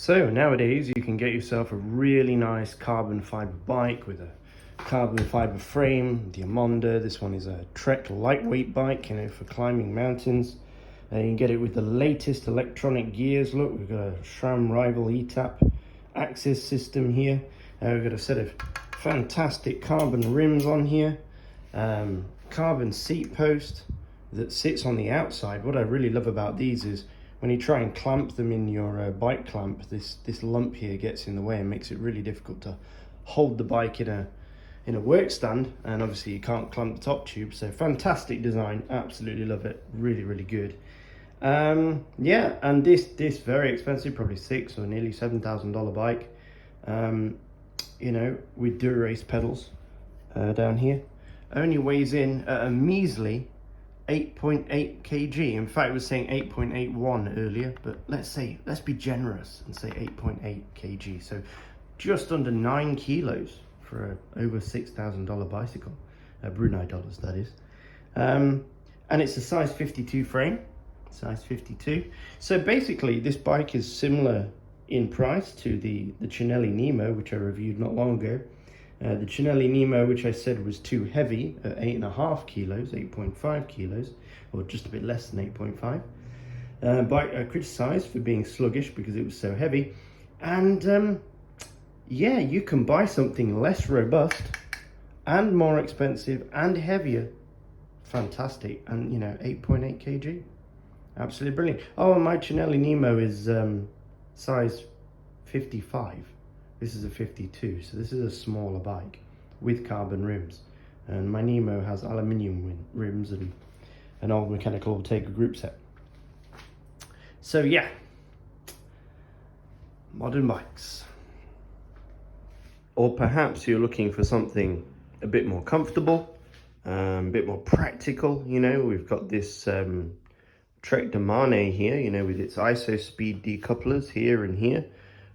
So nowadays you can get yourself a really nice carbon fiber bike with a carbon fiber frame, the Émonda. This one is a TREK lightweight bike, for climbing mountains. You can get it with the latest electronic gears. Look, we've got a SRAM Rival E-tap axis system here. We've got a set of fantastic carbon rims on here, carbon seat post that sits on the outside. What I really love about these is when you try and clamp them in your bike clamp, this lump here gets in the way and makes it really difficult to hold the bike in a work stand, and obviously you can't clamp the top tube. So fantastic design, absolutely love it, really good. Yeah, and this very expensive, probably $6,000 or nearly $7,000 bike, with Dura-Ace pedals down here, only weighs in at a measly 8.8 kg. In fact, it was saying 8.81 earlier, but let's be generous and say 8.8 kg. So just under 9 kilos for a over $6,000 bicycle, Brunei dollars that is. And it's a size 52 frame, size 52. So basically this bike is similar in price to the Cinelli Nemo, which I reviewed not long ago. The Cinelli Nemo, which I said was too heavy at 8.5 kilos, 8.5 kilos, or just a bit less than 8.5. Bike I criticised for being sluggish because it was so heavy. And yeah, you can buy something less robust and more expensive and heavier. Fantastic. And 8.8 kg. Absolutely brilliant. Oh, and my Cinelli Nemo is size 55. This is a 52, so this is a smaller bike with carbon rims. And my Nemo has aluminium rims and an old mechanical Ortega group set. So yeah, modern bikes. Or perhaps you're looking for something a bit more comfortable, a bit more practical. We've got this TREK Domane here, with its Litespeed decouplers here and here,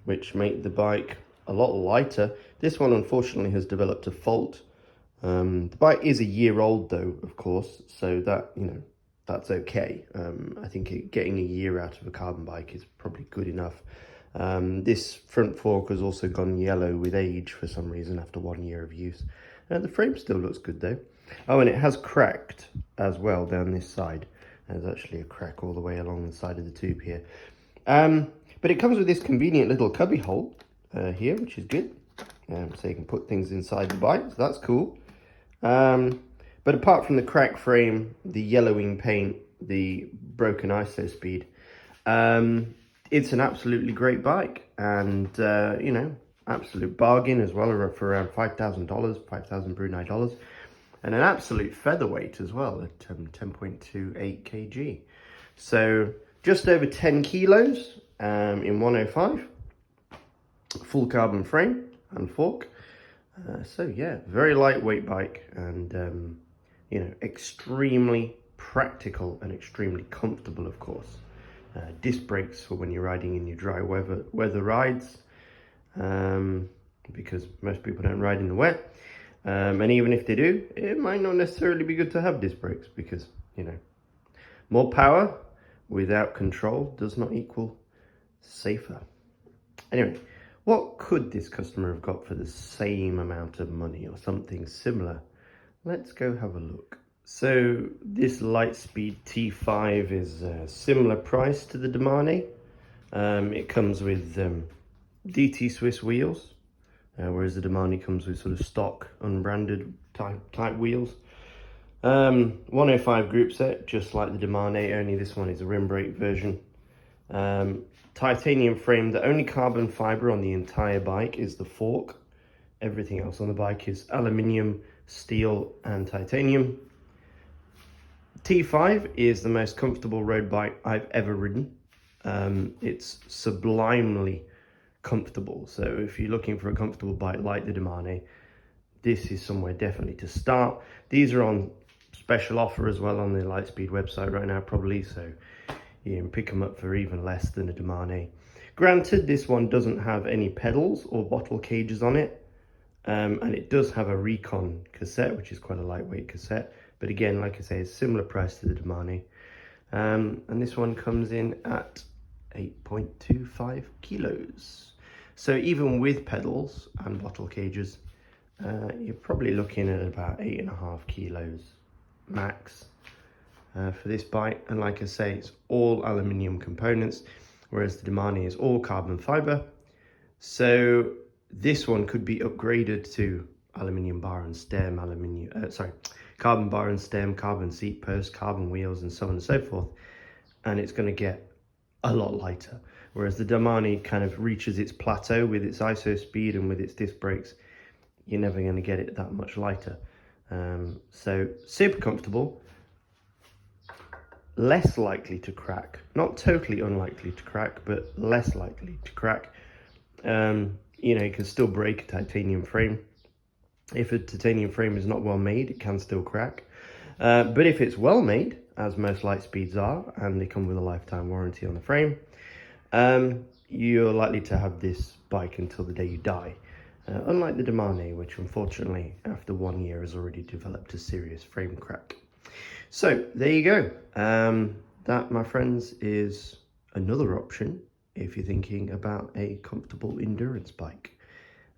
which make the bike a lot lighter. This one unfortunately has developed a fault. The bike is a year old though, of course, so that that's okay. I think getting a year out of a carbon bike is probably good enough. This front fork has also gone yellow with age for some reason after 1 year of use. The frame still looks good though. Oh, and it has cracked as well down this side. There's actually a crack all the way along the side of the tube here. But it comes with this convenient little cubby hole here, which is good. So you can put things inside the bike, so that's cool. But apart from the cracked frame, the yellowing paint, the broken ISO speed, it's an absolutely great bike, and absolute bargain as well, for around $5,000, 5,000 Brunei dollars, and an absolute featherweight as well at 10.28 kg. So just over 10 kilos in 105. Full carbon frame and fork. So yeah, very lightweight bike, and extremely practical and extremely comfortable, of course. Disc brakes for when you're riding in your dry weather rides, because most people don't ride in the wet. And even if they do, it might not necessarily be good to have disc brakes, because more power without control does not equal safer. Anyway, what could this customer have got for the same amount of money or something similar? Let's go have a look. So this Litespeed T5 is a similar price to the Domane. It comes with DT Swiss wheels, whereas the Domane comes with sort of stock unbranded type wheels. 105 group set, just like the Domane, only this one is a rim brake version. Titanium frame. The only carbon fiber on the entire bike is the fork. Everything else on the bike is aluminium, steel and titanium. T5 is the most comfortable road bike I've ever ridden. It's sublimely comfortable. So if you're looking for a comfortable bike like the Domane, this is somewhere definitely to start. These are on special offer as well on the Litespeed website right now, probably, so you can pick them up for even less than a Domane. Granted, this one doesn't have any pedals or bottle cages on it, and it does have a Recon cassette, which is quite a lightweight cassette, but again, like I say, it's similar price to the Domane. And this one comes in at 8.25 kilos. So even with pedals and bottle cages, you're probably looking at about 8.5 kilos max for this bike. And like I say, it's all aluminium components, whereas the Domane is all carbon fiber. So this one could be upgraded to aluminium bar and stem, carbon bar and stem, carbon seat post, carbon wheels, and so on and so forth. And it's going to get a lot lighter. Whereas the Domane kind of reaches its plateau with its ISO speed and with its disc brakes. You're never going to get it that much lighter. So super comfortable, less likely to crack, not totally unlikely to crack, but less likely to crack. You know, you can still break a titanium frame. If a titanium frame is not well made, it can still crack. But if it's well made, as most Litespeeds are, and they come with a lifetime warranty on the frame, you're likely to have this bike until the day you die. Unlike the Domane, which unfortunately after 1 year has already developed a serious frame crack. So there you go. That, my friends, is another option if you're thinking about a comfortable endurance bike.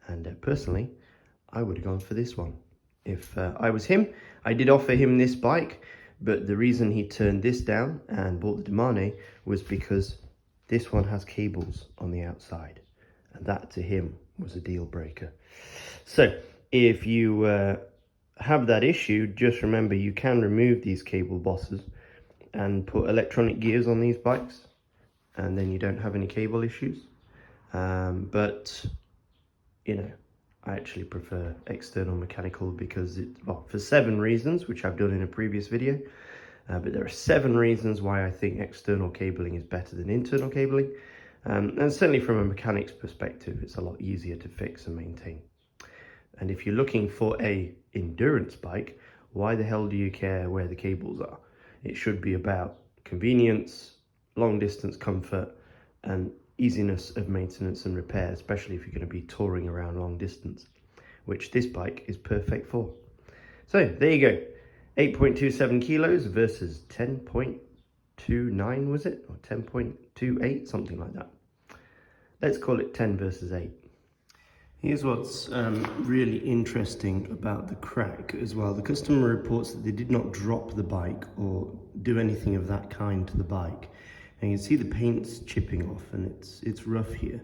And personally, I would have gone for this one. If I was him, I did offer him this bike, but the reason he turned this down and bought the Domane was because this one has cables on the outside, and that to him was a deal breaker. So if you have that issue, just remember you can remove these cable bosses and put electronic gears on these bikes, and then you don't have any cable issues. But you know, I actually prefer external mechanical because well, for 7 reasons, which I've done in a previous video. But there are 7 reasons why I think external cabling is better than internal cabling. And certainly from a mechanics perspective, it's a lot easier to fix and maintain. And if you're looking for a endurance bike, why the hell do you care where the cables are? It should be about convenience, long distance comfort, and easiness of maintenance and repair, especially if you're going to be touring around long distance, which this bike is perfect for. So there you go. 8.27 kilos versus 10.29, was it? Or 10.28, something like that. Let's call it 10 versus 8. Here's what's really interesting about the crack as well. The customer reports that they did not drop the bike or do anything of that kind to the bike. And you can see the paint's chipping off, and it's rough here.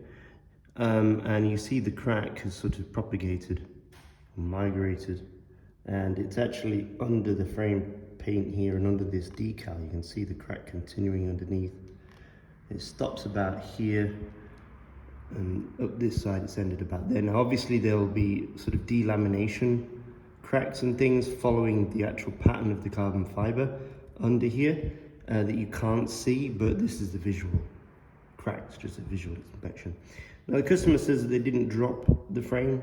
And you see the crack has sort of propagated, migrated, and it's actually under the frame paint here and under this decal. You can see the crack continuing underneath. It stops about here, and up this side it's ended about there. Now obviously there will be sort of delamination cracks and things following the actual pattern of the carbon fiber under here that you can't see, but this is the visual cracks, just a visual inspection. Now the customer says that they didn't drop the frame,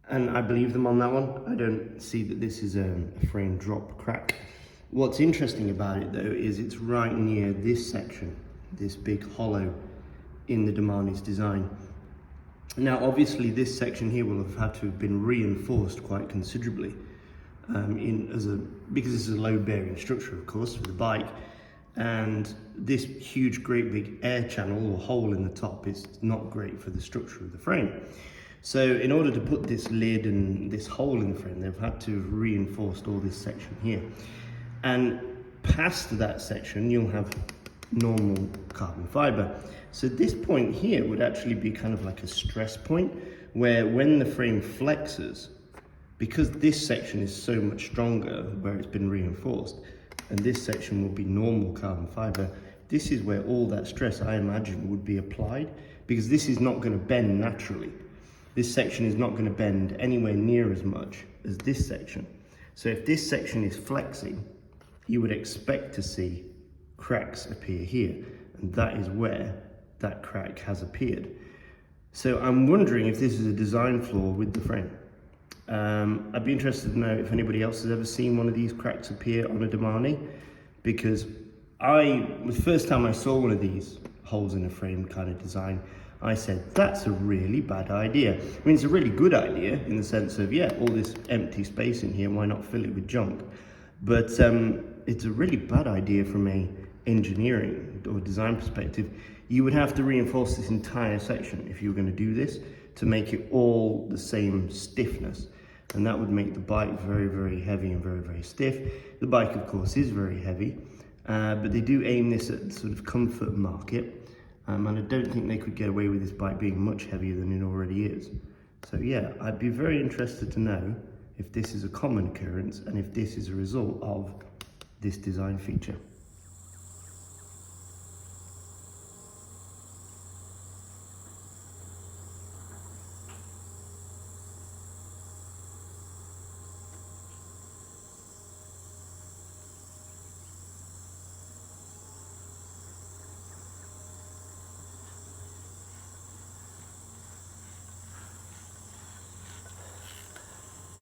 and I believe them on that one. I don't see that this is a frame drop crack. What's interesting about it though is it's right near this section, this big hollow in the Domane's design. Now obviously this section here will have had to have been reinforced quite considerably because this is a load bearing structure, of course, for the bike, and this huge great big air channel or hole in the top is not great for the structure of the frame. So in order to put this lid and this hole in the frame, they've had to have reinforced all this section here, and past that section you'll have normal carbon fiber. So this point here would actually be kind of like a stress point, where when the frame flexes, because this section is so much stronger where it's been reinforced, and this section will be normal carbon fiber, this is where all that stress, I imagine, would be applied, because this is not going to bend naturally. This section is not going to bend anywhere near as much as this section. So if this section is flexing, you would expect to see cracks appear here, and that is where that crack has appeared. So I'm wondering if this is a design flaw with the frame. I'd be interested to know if anybody else has ever seen one of these cracks appear on a Domane, because the first time I saw one of these holes in a frame kind of design, I said, that's a really bad idea. I mean, it's a really good idea in the sense of, yeah, all this empty space in here, why not fill it with junk? But it's a really bad idea from a engineering or design perspective, you would have to reinforce this entire section if you were going to do this to make it all the same stiffness. And that would make the bike very, very heavy and very, very stiff. The bike, of course, is very heavy, but they do aim this at the sort of comfort market. And I don't think they could get away with this bike being much heavier than it already is. So yeah, I'd be very interested to know if this is a common occurrence and if this is a result of this design feature.